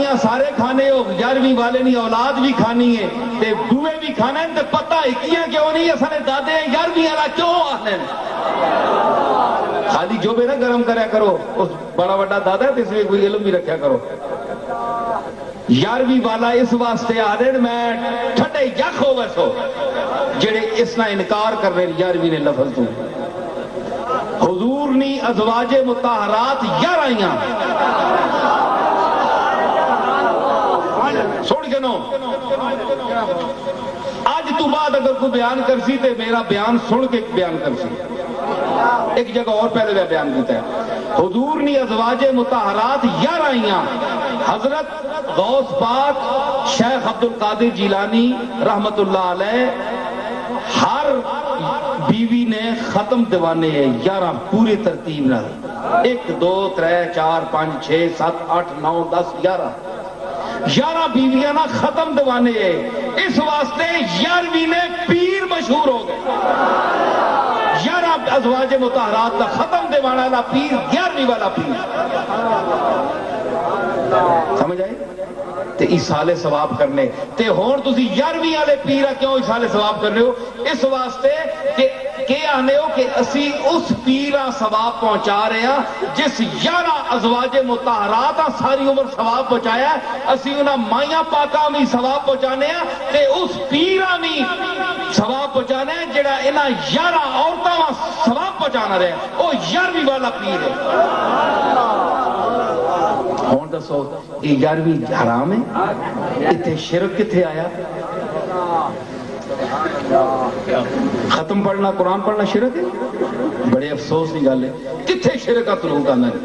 11ویں سارے کھانے ہو 11ویں والے نہیں اولاد بھی کھانی ہے تے دوے بھی کھانا ہے تے پتہ ہے کیوں نہیں اساں دادے 11ویں والا کیوں آنے خالی جو بھی نہ گرم کریا کرو اس بڑا بڑا دادا ہے اس میں کوئی علم بھی رکھیا کرو 11ویں والا اس واسطے آ رہے میں ٹھڈے یخ ہو ویسو جڑے اس نہ انکار کر رہے 11ویں نے لفظ تو حضور نی ازواج مطہرات 11 سن کے نو آج تو بعد اگر کوئی بیان کر سی تے میرا بیان سن کے بیان کر سی ایک جگہ اور پہلے میں بیان کیتا ہے حضور نی ازواج مطہرات 11 حضرت غوث پاک شیخ عبد القادر جیلانی رحمت اللہ علیہ ہر بیوی نے ختم دیوانے ہیں 11 پورے ترتیب نہ 1 2 3 4 5 6 7 8 9 10 11 بیویاں نہ ختم دیوانے ہیں اس واسطے 11ویں نے پیر مشہور ہو گئے 11 ازواج مطہرات کا ختم دیوانا والا پیر 11ویں والا پیر سمجھ آئے تے ایسال ثواب کرنے تے ہون تسی 11ویں والے پیر کیوں ایسال ثواب کر رہے ہو اس واسطے کہ آنے ہو کہ اسی اس پیرا ثواب پہنچا رہے ہیں جس 11 ازواج مطہرات ساری عمر ثواب پہنچایا ہے اسی انہاں مائیاں پاکاں بھی ثواب پہنچانے ہیں تے اس پیرا بھی ثواب پہنچانے ہیں جڑا انہاں 11 عورتاں ثواب پہنچانا رہے ہیں وہ 11ویں والا پیر ہے ہون دسو یہ 11ویں حرام ہے اتنے شرک کتنے آیا ختم پڑھنا قرآن پڑھنا شرک ہے بڑے افسوس کی گل ہے کتنے شرک کا طلوع آنا ہے